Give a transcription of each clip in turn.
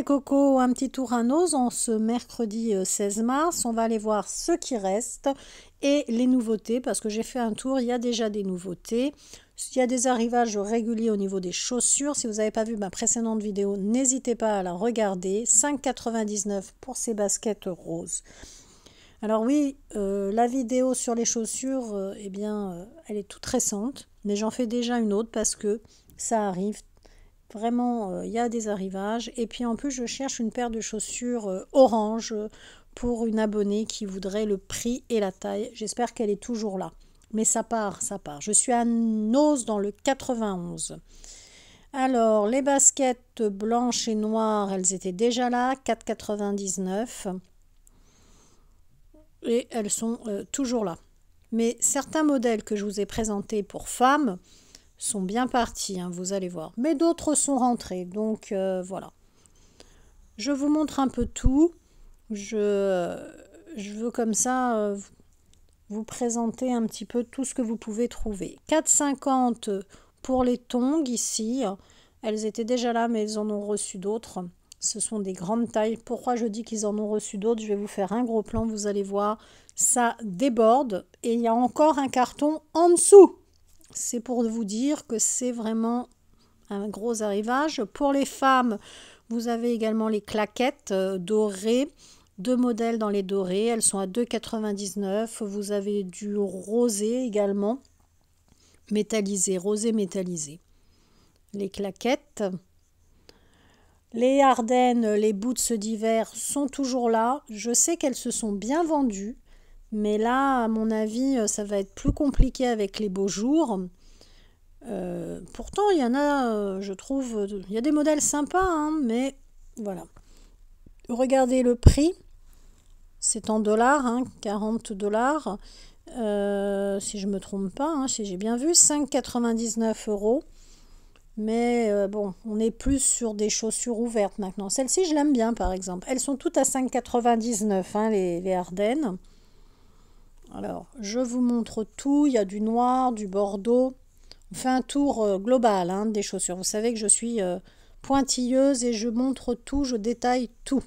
les cocos, un petit tour à Nose en ce mercredi 16 mars. On va aller voir ce qui reste et les nouveautés parce que j'ai fait un tour, il y a déjà des nouveautés. Il y a des arrivages réguliers au niveau des chaussures. Si vous n'avez pas vu ma précédente vidéo, n'hésitez pas à la regarder. 5,99 € pour ces baskets roses. Alors oui, la vidéo sur les chaussures, elle est toute récente, mais j'en fais déjà une autre parce que ça arrive. Vraiment, il y a des arrivages. Et puis en plus, je cherche une paire de chaussures orange pour une abonnée qui voudrait le prix et la taille. J'espère qu'elle est toujours là. Mais ça part, ça part. Je suis à Nose dans le 91. Alors, les baskets blanches et noires, elles étaient déjà là, 4,99 €. Et elles sont toujours là. Mais certains modèles que je vous ai présentés pour femmes sont bien partis, hein, vous allez voir. Mais d'autres sont rentrés, donc voilà. Je vous montre un peu tout. Je veux comme ça vous présenter un petit peu tout ce que vous pouvez trouver. 4,50 € pour les tongs ici. Elles étaient déjà là, mais elles en ont reçu d'autres. Ce sont des grandes tailles. Pourquoi je dis qu'ils en ont reçu d'autres? Je vais vous faire un gros plan, vous allez voir. Ça déborde et il y a encore un carton en dessous. C'est pour vous dire que c'est vraiment un gros arrivage. Pour les femmes, vous avez également les claquettes dorées. 2 modèles dans les dorés. Elles sont à 2,99 €. Vous avez du rosé également. Métallisé, rosé métallisé. Les claquettes. Les Ardennes, les boots d'hiver sont toujours là. Je sais qu'elles se sont bien vendues. Mais là, à mon avis, ça va être plus compliqué avec les beaux jours. Pourtant, il y en a, je trouve, il y a des modèles sympas, hein, mais voilà. Regardez le prix. C'est en dollars, hein, 40 $. Si je ne me trompe pas, hein, si j'ai bien vu, 5,99 €. Mais bon, on est plus sur des chaussures ouvertes maintenant. Celle-ci, je l'aime bien, par exemple. Elles sont toutes à 5,99 €, hein, les Ardennes. Alors, je vous montre tout. Il y a du noir, du bordeaux. On fait un tour global, hein, des chaussures. Vous savez que je suis pointilleuse et je montre tout, je détaille tout.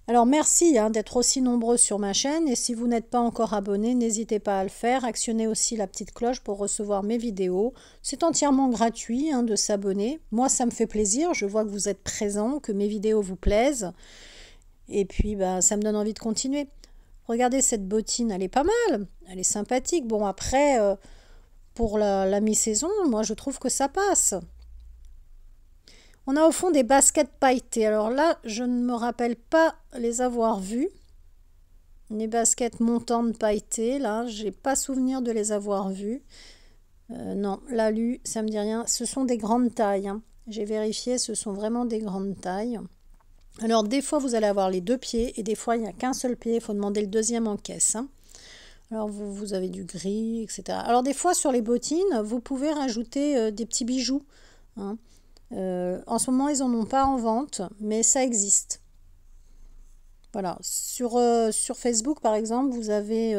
Alors, merci, hein, d'être aussi nombreux sur ma chaîne. Et si vous n'êtes pas encore abonné, n'hésitez pas à le faire. Actionnez aussi la petite cloche pour recevoir mes vidéos. C'est entièrement gratuit, hein, de s'abonner. Moi, ça me fait plaisir. Je vois que vous êtes présents, que mes vidéos vous plaisent. Et puis, ça me donne envie de continuer. Regardez cette bottine, elle est pas mal, elle est sympathique. Bon, après, pour la mi-saison, moi je trouve que ça passe. On a au fond des baskets pailletées. Alors là, je ne me rappelle pas les avoir vues. Les baskets montantes pailletées, là, j'ai pas souvenir de les avoir vues. Non, l'alu, ça me dit rien. Ce sont des grandes tailles, hein. J'ai vérifié, ce sont vraiment des grandes tailles. Alors, des fois, vous allez avoir les 2 pieds et des fois, il n'y a qu'un seul pied. Il faut demander le deuxième en caisse, hein. Alors, vous avez du gris, etc. Alors, des fois, sur les bottines, vous pouvez rajouter des petits bijoux, hein. En ce moment, ils n'en ont pas en vente, mais ça existe. Voilà. Sur Facebook, par exemple, vous avez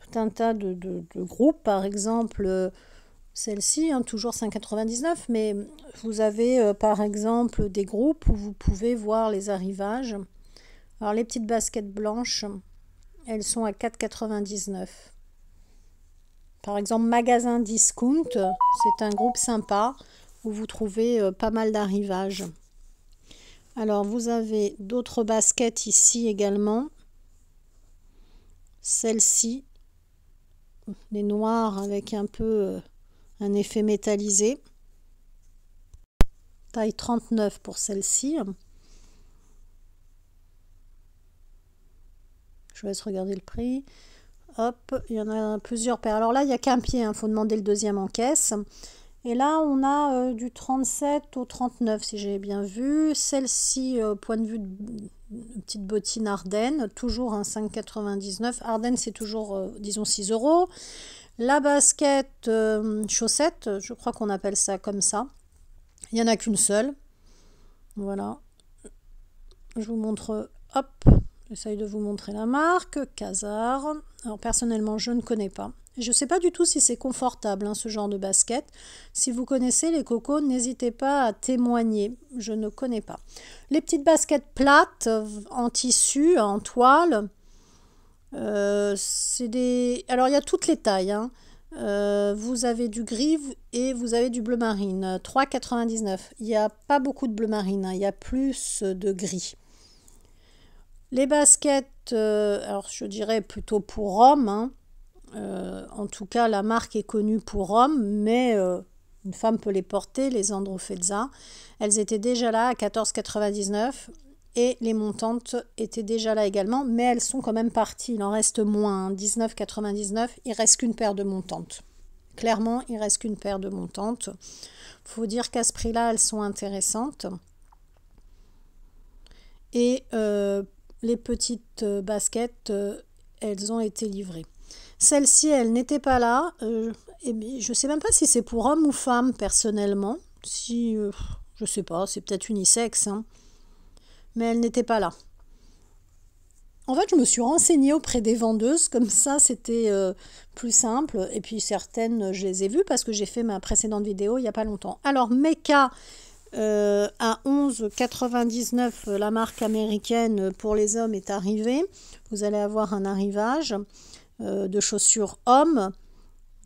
tout un tas de groupes. Par exemple, celle-ci, hein, toujours 5,99 €, mais vous avez par exemple des groupes où vous pouvez voir les arrivages. Alors les petites baskets blanches, elles sont à 4,99 €. Par exemple, Magasin Discount, c'est un groupe sympa où vous trouvez pas mal d'arrivages. Alors vous avez d'autres baskets ici également. Celle-ci, les noires avec un peu un effet métallisé. Taille 39 pour celle-ci. Je vous laisse regarder le prix. Hop, il y en a plusieurs paires. Alors là, il n'y a qu'un pied, il faut demander le deuxième en caisse. Et là, on a du 37 au 39, si j'ai bien vu. Celle-ci, point de vue de petite bottine Ardennes, toujours un 5,99 €. Ardennes, c'est toujours, disons, 6 €. La basket chaussette, je crois qu'on appelle ça comme ça. Il n'y en a qu'une seule. Voilà. Je vous montre, hop, J'essaye de vous montrer la marque, Kazar. Alors personnellement, je ne connais pas. Je ne sais pas du tout si c'est confortable, hein, ce genre de basket. Si vous connaissez les cocos, n'hésitez pas à témoigner. Je ne connais pas. Les petites baskets plates en tissu, en toile. C'est des... Alors, il y a toutes les tailles. Hein. Vous avez du gris et vous avez du bleu marine. 3,99. Il n'y a pas beaucoup de bleu marine. Hein. Il y a plus de gris. Les baskets, alors je dirais plutôt pour hommes. Hein. En tout cas, la marque est connue pour hommes, mais une femme peut les porter, les Androfezza. Elles étaient déjà là à 14,99 et les montantes étaient déjà là également, mais elles sont quand même parties. Il en reste moins, hein, 19,99. Il reste qu'une paire de montantes. Clairement, il reste qu'une paire de montantes. Il faut dire qu'à ce prix-là, elles sont intéressantes. Et les petites baskets, elles ont été livrées. Celle-ci, elle n'était pas là. Je ne sais même pas si c'est pour homme ou femme, personnellement. Si, je ne sais pas, c'est peut-être unisexe. Hein. Mais elle n'était pas là. En fait, je me suis renseignée auprès des vendeuses. Comme ça, c'était plus simple. Et puis, certaines, je les ai vues parce que j'ai fait ma précédente vidéo il n'y a pas longtemps. Alors, Mecca, à 11,99, la marque américaine pour les hommes est arrivée. Vous allez avoir un arrivage. De chaussures hommes.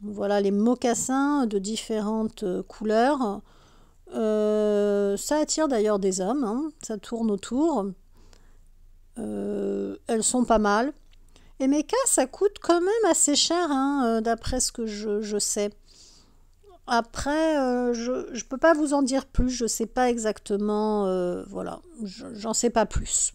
Voilà les mocassins de différentes couleurs. Ça attire d'ailleurs des hommes, hein. Ça tourne autour. Elles sont pas mal. Et Mecca, ça coûte quand même assez cher, hein, d'après ce que je sais. Après, je ne peux pas vous en dire plus. Je ne sais pas exactement. Voilà, j'en sais pas plus.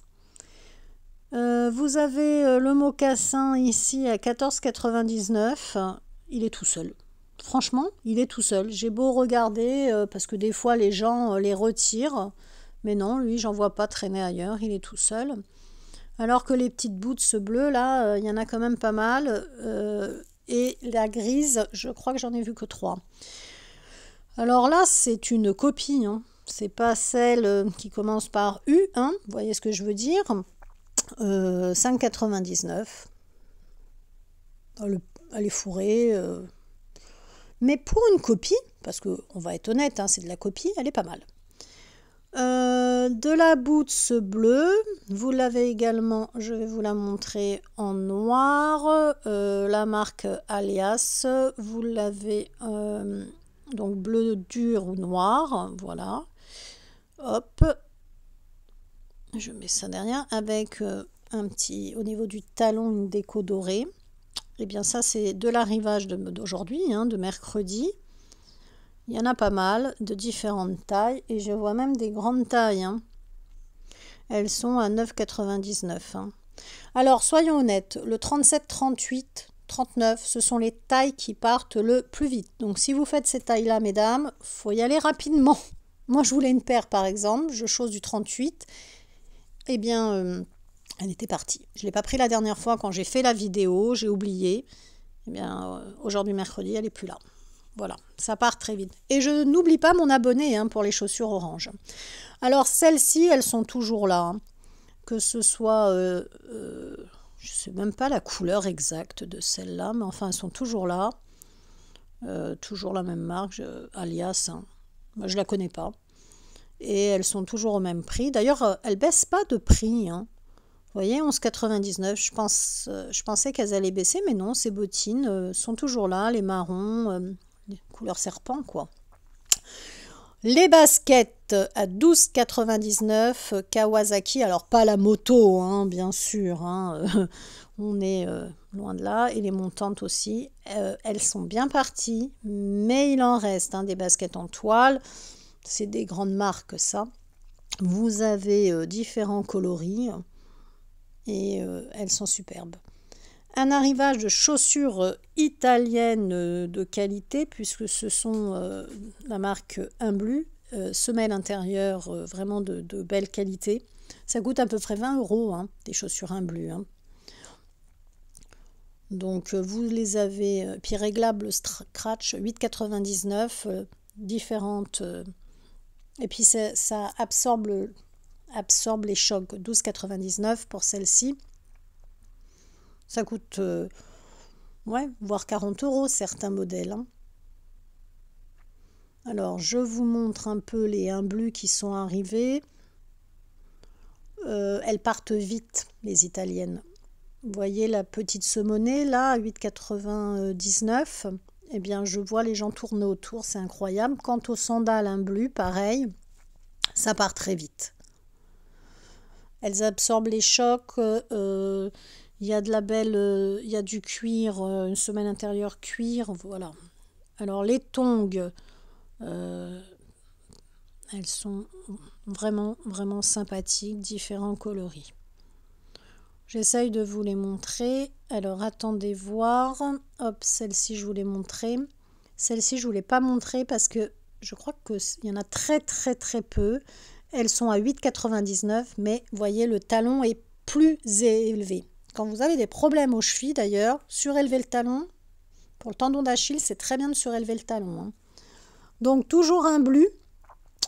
Vous avez le mocassin ici à 14,99. Il est tout seul. Franchement, il est tout seul. J'ai beau regarder parce que des fois les gens les retirent. Mais non, lui, j'en vois pas traîner ailleurs. Il est tout seul. Alors que les petites boots bleues, là, il y en a quand même pas mal. Et la grise, je crois que j'en ai vu que 3. Alors là, c'est une copie. Hein. C'est pas celle qui commence par U. Hein. Vous voyez ce que je veux dire ? 5,99. Elle est fourrée. Mais pour une copie, parce qu'on va être honnête, hein, c'est de la copie, elle est pas mal. De la boots bleue, vous l'avez également, je vais vous la montrer en noir. La marque Alias, vous l'avez donc bleu dur ou noir, voilà. Hop. Je mets ça derrière avec un petit, au niveau du talon, une déco dorée. Et bien ça, c'est de l'arrivage d'aujourd'hui, hein, de mercredi. Il y en a pas mal, de différentes tailles. Et je vois même des grandes tailles. Hein. Elles sont à 9,99. Hein. Alors, soyons honnêtes, le 37, 38, 39, ce sont les tailles qui partent le plus vite. Donc, si vous faites ces tailles-là, mesdames, il faut y aller rapidement. Moi, je voulais une paire, par exemple. Je chose du 38. Eh bien, elle était partie. Je ne l'ai pas pris la dernière fois quand j'ai fait la vidéo, j'ai oublié. Eh bien, aujourd'hui, mercredi, elle n'est plus là. Voilà, ça part très vite. Et je n'oublie pas mon abonné hein, pour les chaussures orange. Alors, celles-ci, elles sont toujours là. Hein. Que ce soit, je ne sais même pas la couleur exacte de celle-là, mais enfin, elles sont toujours là. Toujours la même marque, Alias. Hein. Moi, je ne la connais pas. Et elles sont toujours au même prix. D'ailleurs, elles ne baissent pas de prix. Hein. Vous voyez, 11,99. Je pensais qu'elles allaient baisser, mais non, ces bottines sont toujours là, les marrons, les couleurs serpent, quoi. Les baskets à 12,99. Kawasaki, alors pas la moto, hein, bien sûr. Hein, on est loin de là. Et les montantes aussi. Elles sont bien parties, mais il en reste hein, des baskets en toile. C'est des grandes marques, ça. Vous avez différents coloris et elles sont superbes. Un arrivage de chaussures italiennes de qualité, puisque ce sont la marque Imblu, semelle intérieure vraiment de belle qualité. Ça coûte à peu près 20 €, hein, des chaussures Imblu. Hein. Donc vous les avez, puis réglable scratch, 8,99, différentes... et puis ça absorbe absorbe les chocs. 12,99 pour celle-ci. Ça coûte, ouais, voire 40 € certains modèles. Hein. Alors, je vous montre un peu les imblus qui sont arrivés. Elles partent vite, les italiennes. Vous voyez la petite saumonée là, à 8,99 €. Eh bien, je vois les gens tourner autour, c'est incroyable. Quant aux sandales imblus, pareil, ça part très vite. Elles absorbent les chocs. Il y a de la belle, il y a du cuir, une semelle intérieure cuir, voilà. Alors les tongs, elles sont vraiment, vraiment sympathiques, différents coloris. J'essaye de vous les montrer. Alors, attendez voir. Hop, celle-ci, je vous l'ai montrée. Celle-ci, je ne vous l'ai pas montrée parce que je crois qu'il y en a très, très, très peu. Elles sont à 8,99 €, mais vous voyez, le talon est plus élevé. Quand vous avez des problèmes aux chevilles, d'ailleurs, surélever le talon. Pour le tendon d'Achille, c'est très bien de surélever le talon. Hein. Donc, toujours un bleu.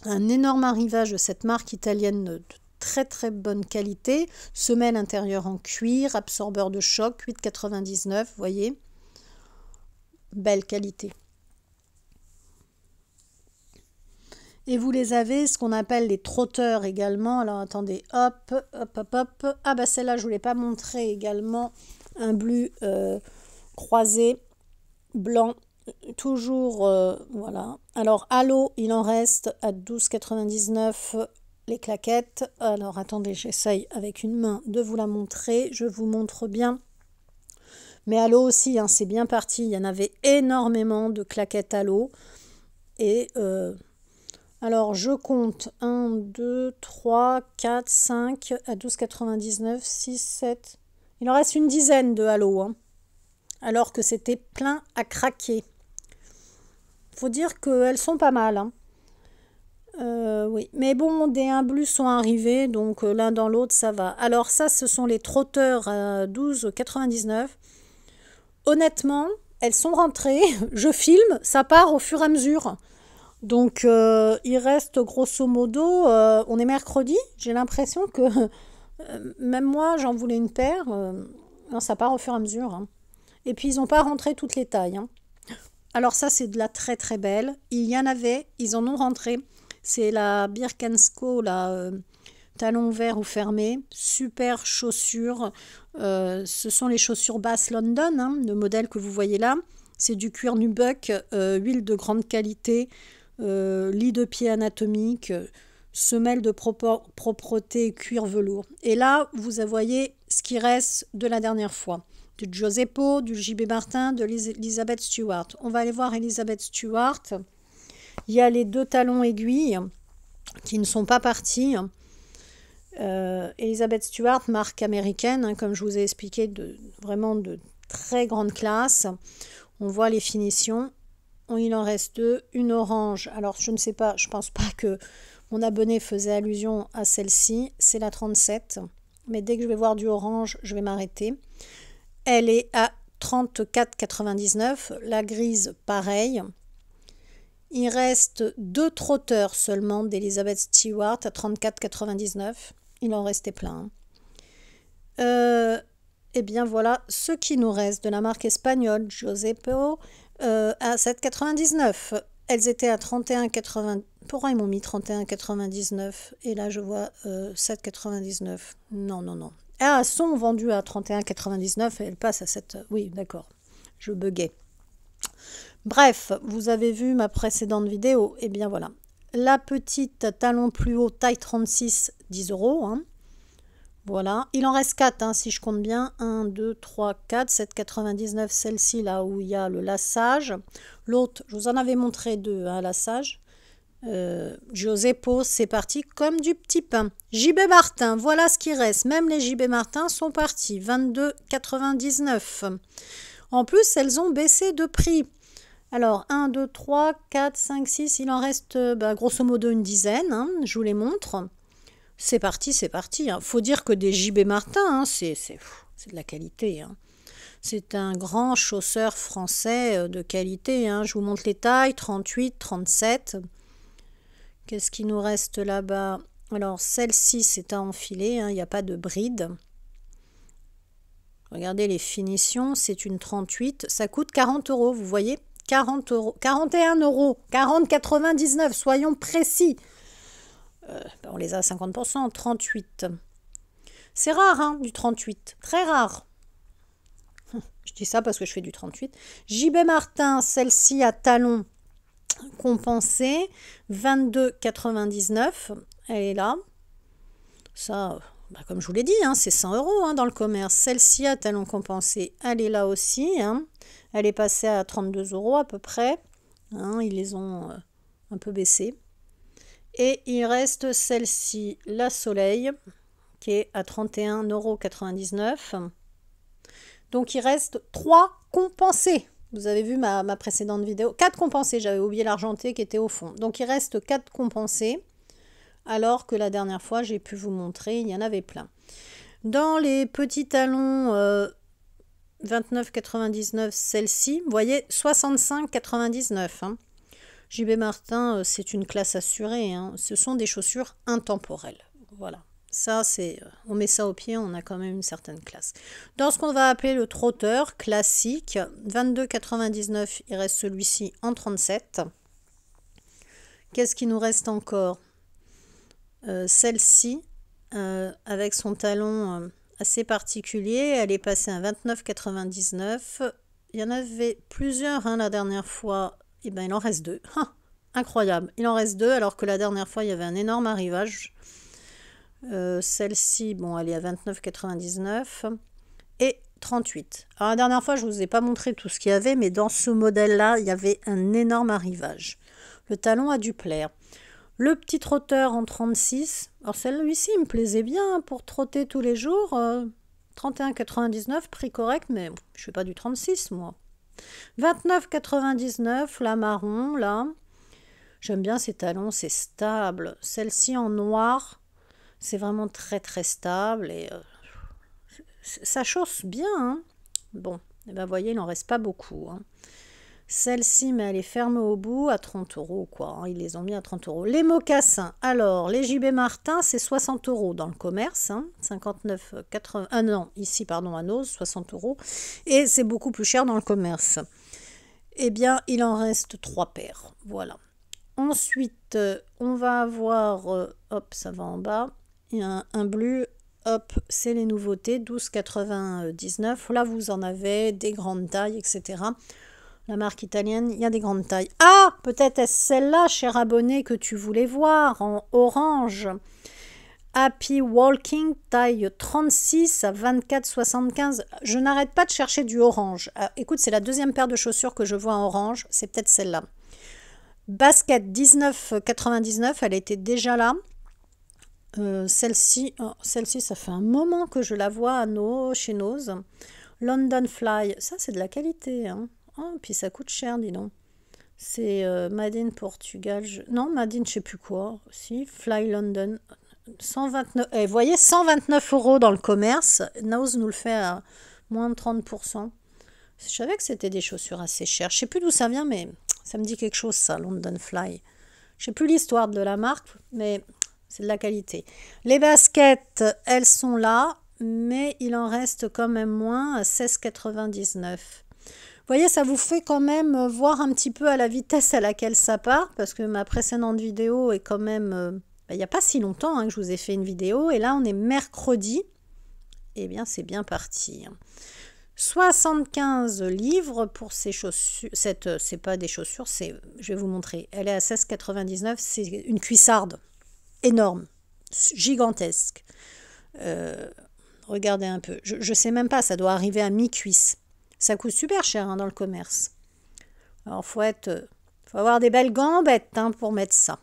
Un énorme arrivage de cette marque italienne de très très bonne qualité. Semelle intérieure en cuir, absorbeur de choc, 8,99 €, vous voyez. Belle qualité. Et vous les avez, ce qu'on appelle les trotteurs également. Alors attendez, hop, hop, hop, hop. Ah bah celle-là, je ne vous l'ai pas montré également. Un bleu croisé, blanc. Toujours, voilà. Alors, Halo, il en reste à 12,99 € les claquettes. Alors, attendez, j'essaye avec une main de vous la montrer. Je vous montre bien. Mais Halo aussi, hein, c'est bien parti. Il y en avait énormément de claquettes Halo. Et, alors, je compte 1, 2, 3, 4, 5 à 12,99, 6, 7. Il en reste une dizaine de Halo, hein, alors que c'était plein à craquer. Faut dire qu'elles sont pas mal. Hein. Oui, mais bon, des imblus sont arrivés, donc l'un dans l'autre, ça va. Alors ça, ce sont les trotteurs à 12,99 €. Honnêtement, elles sont rentrées. Je filme, ça part au fur et à mesure. Donc, il reste grosso modo, on est mercredi. J'ai l'impression que même moi, j'en voulais une paire. Non, ça part au fur et à mesure. Hein. Et puis, ils n'ont pas rentré toutes les tailles. Hein. Alors ça, c'est de la très très belle. Il y en avait, ils en ont rentré. C'est la Birkenstock, la talon ouvert ou fermé. Super chaussures. Ce sont les chaussures Bass London, hein, le modèle que vous voyez là. C'est du cuir nubuck, huile de grande qualité, lit de pied anatomique, semelle de propreté, cuir velours. Et là, vous voyez ce qui reste de la dernière fois. Du Giuseppe, du JB Martin, de Elizabeth Stewart. On va aller voir Elizabeth Stewart. Il y a les 2 talons aiguilles qui ne sont pas partis. Elizabeth Stewart, marque américaine, hein, comme je vous ai expliqué, vraiment de très grande classe. On voit les finitions. Il en reste 2. Une orange. Alors, je ne sais pas, je ne pense pas que mon abonné faisait allusion à celle-ci. C'est la 37. Mais dès que je vais voir du orange, je vais m'arrêter. Elle est à 34,99 €. La grise, pareil. Il reste 2 trotteurs seulement d'Elizabeth Stewart à 34,99 €. Il en restait plein. Eh bien voilà ce qui nous reste de la marque espagnole Giuseppe à 7,99 €. Elles étaient à 31,99 €. Pourquoi ils m'ont mis 31,99 € et là je vois 7,99 €. Non, non, non. Ah, sont vendues à 31,99 € et elles passent à 7. Oui, d'accord. Je buguais. Bref, vous avez vu ma précédente vidéo. Eh bien voilà. La petite talon plus haut, taille 36, 10 €. Hein. Voilà. Il en reste 4, hein, si je compte bien. 1, 2, 3, 4, 7,99 €. Celle-ci, là où il y a le lassage. L'autre, je vous en avais montré 2, hein, lassage. Giuseppe, c'est parti comme du petit pain. JB Martin, voilà ce qui reste. Même les JB Martin sont partis. 22,99 €. En plus, elles ont baissé de prix. Alors, 1, 2, 3, 4, 5, 6. Il en reste grosso modo une dizaine. Hein, je vous les montre. C'est parti, c'est parti. Hein. Faut dire que des JB Martin, hein, c'est de la qualité. Hein. C'est un grand chausseur français de qualité. Hein. Je vous montre les tailles. 38, 37. Qu'est-ce qui nous reste là-bas? Alors, celle-ci, c'est à enfiler, hein, il n'y a pas de bride. Regardez les finitions, c'est une 38. Ça coûte 40 €, vous voyez? 40 €, 41 €, 40,99, soyons précis. On les a à 50%, 38. C'est rare, hein, du 38. Très rare. Je dis ça parce que je fais du 38. JB Martin, celle-ci à talons compensée, 22,99. Elle est là. Ça, comme je vous l'ai dit, hein, c'est 100 € hein, dans le commerce. Celle-ci à talons compensés, elle est là aussi. Hein. Elle est passée à 32 € à peu près. Hein, ils les ont un peu baissés. Et il reste celle-ci, la Soleil, qui est à 31,99 €. Donc il reste 3 compensés. Vous avez vu ma précédente vidéo. 4 compensés, j'avais oublié l'argenté qui était au fond. Donc il reste 4 compensés. Alors que la dernière fois, j'ai pu vous montrer, il y en avait plein. Dans les petits talons 29,99, celle-ci, vous voyez, 65,99. Hein. JB Martin, c'est une classe assurée. Hein. Ce sont des chaussures intemporelles. Voilà. Ça, c'est, on met ça au pied, on a quand même une certaine classe. Dans ce qu'on va appeler le trotteur classique, 22,99, il reste celui-ci en 37. Qu'est-ce qui nous reste encore? Celle-ci, avec son talon assez particulier, elle est passée à 29,99. Il y en avait plusieurs hein, la dernière fois. Et ben, il en reste 2. Incroyable, il en reste 2 alors que la dernière fois, il y avait un énorme arrivage. Celle-ci, bon, elle est à 29,99 et 38. Alors la dernière fois, je ne vous ai pas montré tout ce qu'il y avait, mais dans ce modèle-là, il y avait un énorme arrivage. Le talon a dû plaire. Le petit trotteur en 36, alors celui-ci il me plaisait bien pour trotter tous les jours, 31,99, prix correct, mais je ne fais pas du 36 moi. 29,99, la marron, là, j'aime bien ces talons, c'est stable. Celle-ci en noir, c'est vraiment très très stable et ça chausse bien. Hein. Bon, et ben, vous voyez, il n'en reste pas beaucoup. Hein. Celle-ci, mais elle est fermée au bout à 30 € quoi. Hein, ils les ont mis à 30 €. Les mocassins, alors les JB Martin, c'est 60 € dans le commerce. Hein, 59,80. Ah non, ici, pardon, à Nose, 60 €. Et c'est beaucoup plus cher dans le commerce. Eh bien, il en reste 3 paires. Voilà. Ensuite, on va avoir, hop, ça va en bas. Il y a un bleu, hop, c'est les nouveautés, 12,99. Là, vous en avez des grandes tailles, etc. La marque italienne, il y a des grandes tailles. Ah, peut-être est-ce celle-là, cher abonné, que tu voulais voir, en orange. Happy Walking, taille 36 à 24,75. Je n'arrête pas de chercher du orange. Ah, écoute, c'est la deuxième paire de chaussures que je vois en orange. C'est peut-être celle-là. Basket 19,99, elle était déjà là. Celle-ci, ça fait un moment que je la vois chez Nose. London Fly, ça c'est de la qualité. Hein. Oh, puis ça coûte cher, dis donc. C'est Made in Portugal. Non, Made in je sais plus quoi. Si, Fly London. 129. Vous voyez, 129 € dans le commerce. Nose nous le fait à moins de 30%. Je savais que c'était des chaussures assez chères. Je sais plus d'où ça vient, mais ça me dit quelque chose, ça, London Fly. Je sais plus l'histoire de la marque, mais c'est de la qualité. Les baskets, elles sont là, mais il en reste quand même moins à 16,99. Vous voyez, ça vous fait quand même voir un petit peu à la vitesse à laquelle ça part, parce que ma précédente vidéo est quand même... il n'y a pas si longtemps hein, que je vous ai fait une vidéo, et là on est mercredi. Eh bien, c'est bien parti. 75 livres pour ces chaussures. C'est pas des chaussures, je vais vous montrer. Elle est à 16,99. C'est une cuissarde énorme, gigantesque. Regardez un peu. Je ne sais même pas, ça doit arriver à mi-cuisse. Ça coûte super cher hein, dans le commerce. Alors, faut avoir des belles gambettes hein, pour mettre ça.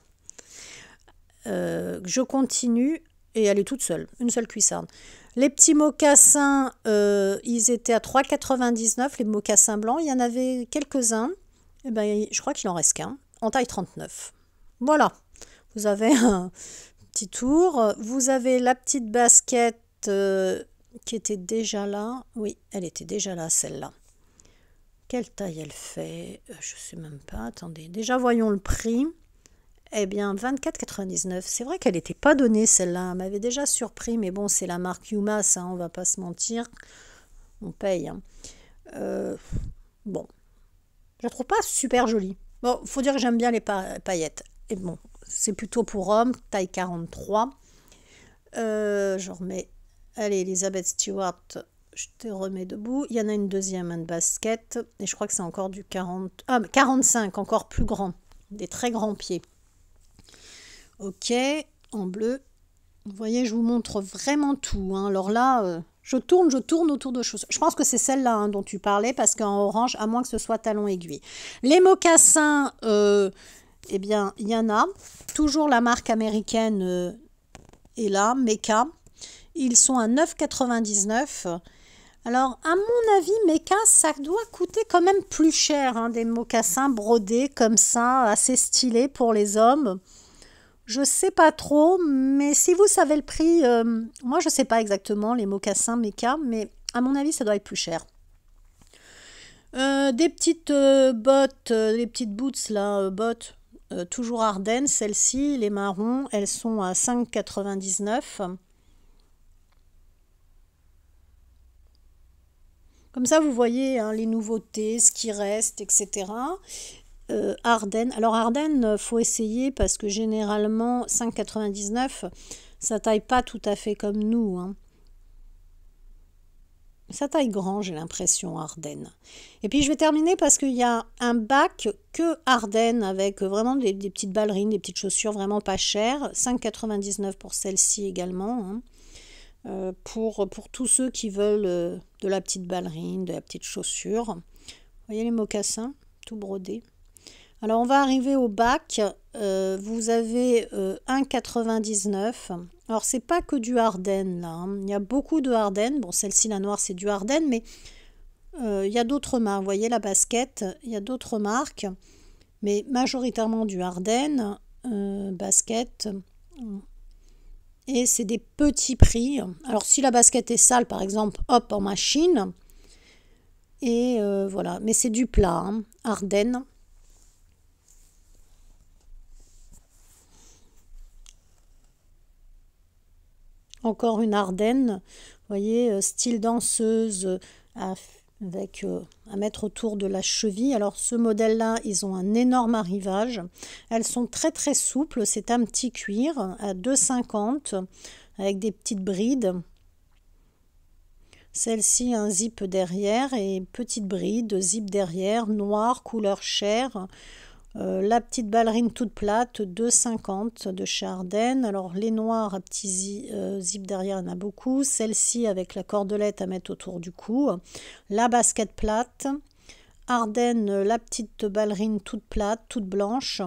Je continue. Et elle est toute seule, une seule cuissarde. Les petits mocassins, ils étaient à 3,99. Les mocassins blancs, il y en avait quelques-uns. Et ben, je crois qu'il en reste qu'un, en taille 39. Voilà, vous avez un petit tour. Vous avez la petite basket qui était déjà là. Oui, elle était déjà là, celle-là. Quelle taille elle fait? Je ne sais même pas, attendez. Déjà, voyons le prix. Eh bien, 24,99. C'est vrai qu'elle n'était pas donnée, celle-là. Elle m'avait déjà surpris, mais bon, c'est la marque Yumas, hein, on va pas se mentir. On paye. Hein. Bon, je la trouve pas super jolie. Bon, faut dire que j'aime bien les paillettes. Et bon, c'est plutôt pour hommes, taille 43. Je remets. Allez, Elizabeth Stewart, je te remets debout. Il y en a une deuxième, un basket. Et je crois que c'est encore du 40. Ah, 45, encore plus grand. Des très grands pieds. Ok, en bleu. Vous voyez, je vous montre vraiment tout. Hein. Alors là, je tourne autour de choses. Je pense que c'est celle-là hein, dont tu parlais, parce qu'en orange, à moins que ce soit talon aiguille. Les mocassins, eh bien, il y en a. Toujours la marque américaine est là, Mecca. Ils sont à 9,99 €. Alors, à mon avis, Mecca, ça doit coûter quand même plus cher. Hein, des mocassins brodés comme ça, assez stylés pour les hommes. Je sais pas trop, mais si vous savez le prix, moi je sais pas exactement les mocassins Mecca, mais à mon avis ça doit être plus cher. Des petites bottes, les petites boots là, bottes, toujours Ardennes, celles-ci, les marrons, elles sont à 5,99 €. Comme ça vous voyez hein, les nouveautés, ce qui reste, etc. Ardennes. Alors Ardennes, faut essayer parce que généralement 5,99 €, ça taille pas tout à fait comme nous. Hein. Ça taille grand, j'ai l'impression, Ardennes. Et puis je vais terminer parce qu'il y a un bac que Ardennes avec vraiment des petites ballerines, des petites chaussures vraiment pas chères. 5,99 € pour celle-ci également. Hein. Pour tous ceux qui veulent de la petite ballerine, de la petite chaussure. Vous voyez les mocassins, tout brodés. Alors on va arriver au bac, vous avez 1,99 €. Alors c'est pas que du Ardennes là, hein. Il y a beaucoup de Ardennes, bon celle-ci la noire c'est du Ardennes, mais il y a d'autres marques, vous voyez la basket, il y a d'autres marques, mais majoritairement du Ardennes, basket, et c'est des petits prix. Alors si la basket est sale par exemple, hop en machine, et voilà, mais c'est du plat, hein, Ardennes. Encore une Ardenne, vous voyez, style danseuse avec à mettre autour de la cheville. Alors ce modèle-là, ils ont un énorme arrivage. Elles sont très très souples, c'est un petit cuir à 2,50 € avec des petites brides. Celle-ci, un zip derrière et petite bride, zip derrière, noir, couleur chair. La petite ballerine toute plate, 2,50 € de chez Ardennes. Alors les noirs à petits zip derrière, il y en a beaucoup. Celle-ci avec la cordelette à mettre autour du cou. La basket plate. Ardennes, la petite ballerine toute plate, toute blanche.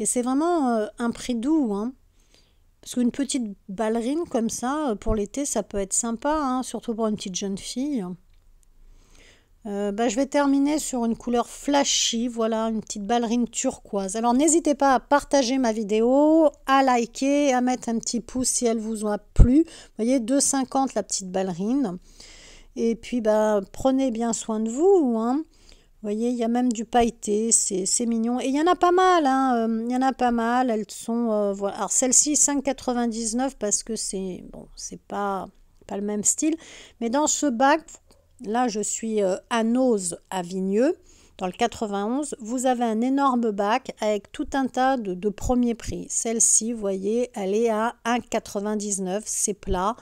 Et c'est vraiment un prix doux. Hein. Parce qu'une petite ballerine comme ça, pour l'été, ça peut être sympa, hein, surtout pour une petite jeune fille. Je vais terminer sur une couleur flashy, voilà, une petite ballerine turquoise. Alors n'hésitez pas à partager ma vidéo, à liker, à mettre un petit pouce si elle vous a plu. Vous voyez, 2,50 € la petite ballerine. Et puis prenez bien soin de vous. Hein. Vous voyez, il y a même du pailleté, c'est mignon. Et il y en a pas mal, hein, il y en a pas mal. Elles sont, voilà. Alors celle-ci, 5,99 € parce que c'est pas le même style. Mais dans ce bac, là, je suis à Nose, à Vigneux, dans le 91. Vous avez un énorme bac avec tout un tas de premiers prix. Celle-ci, vous voyez, elle est à 1,99 €. C'est plat.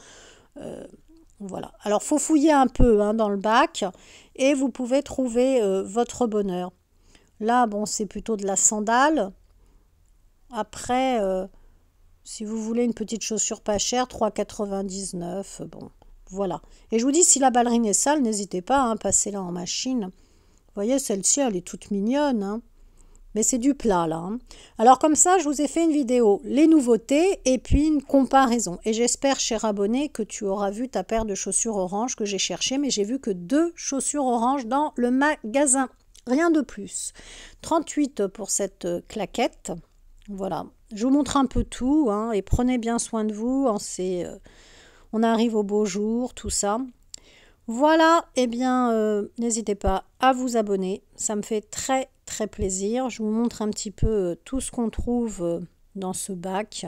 Voilà. Alors, faut fouiller un peu hein, dans le bac et vous pouvez trouver votre bonheur. Là, bon, c'est plutôt de la sandale. Après, si vous voulez une petite chaussure pas chère, 3,99 €. Bon. Voilà. Et je vous dis, si la ballerine est sale, n'hésitez pas, hein, passez-la en machine. Vous voyez, celle-ci, elle est toute mignonne. Hein. Mais c'est du plat, là. Hein. Alors, comme ça, je vous ai fait une vidéo, les nouveautés, et puis une comparaison. Et j'espère, cher abonné, que tu auras vu ta paire de chaussures orange que j'ai cherché. Mais j'ai vu que 2 chaussures orange dans le magasin. Rien de plus. 38 pour cette claquette. Voilà. Je vous montre un peu tout. Hein, et prenez bien soin de vous. On arrive au beau jour, tout ça. Voilà, eh bien, n'hésitez pas à vous abonner. Ça me fait très, très plaisir. Je vous montre un petit peu tout ce qu'on trouve dans ce bac.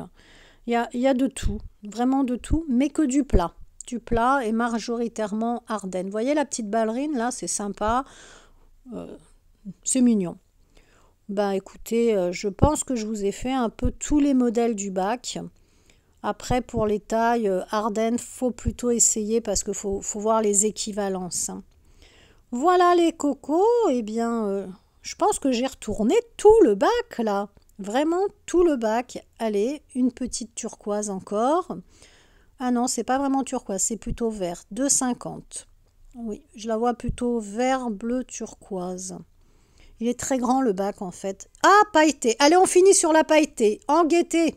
Il y a de tout, vraiment de tout, mais que du plat. Du plat et majoritairement Ardennes. Vous voyez la petite ballerine, là, c'est sympa. C'est mignon. Ben écoutez, je pense que je vous ai fait un peu tous les modèles du bac. Après, pour les tailles, Ardennes, faut plutôt essayer parce qu'il faut voir les équivalences, hein. Voilà les cocos, eh bien, je pense que j'ai retourné tout le bac là. Vraiment tout le bac. Allez, une petite turquoise encore. Ah non, c'est pas vraiment turquoise, c'est plutôt vert. 2,50. Oui, je la vois plutôt vert, bleu, turquoise. Il est très grand le bac en fait. Ah, pailleté. Allez, on finit sur la pailletée. En gaieté.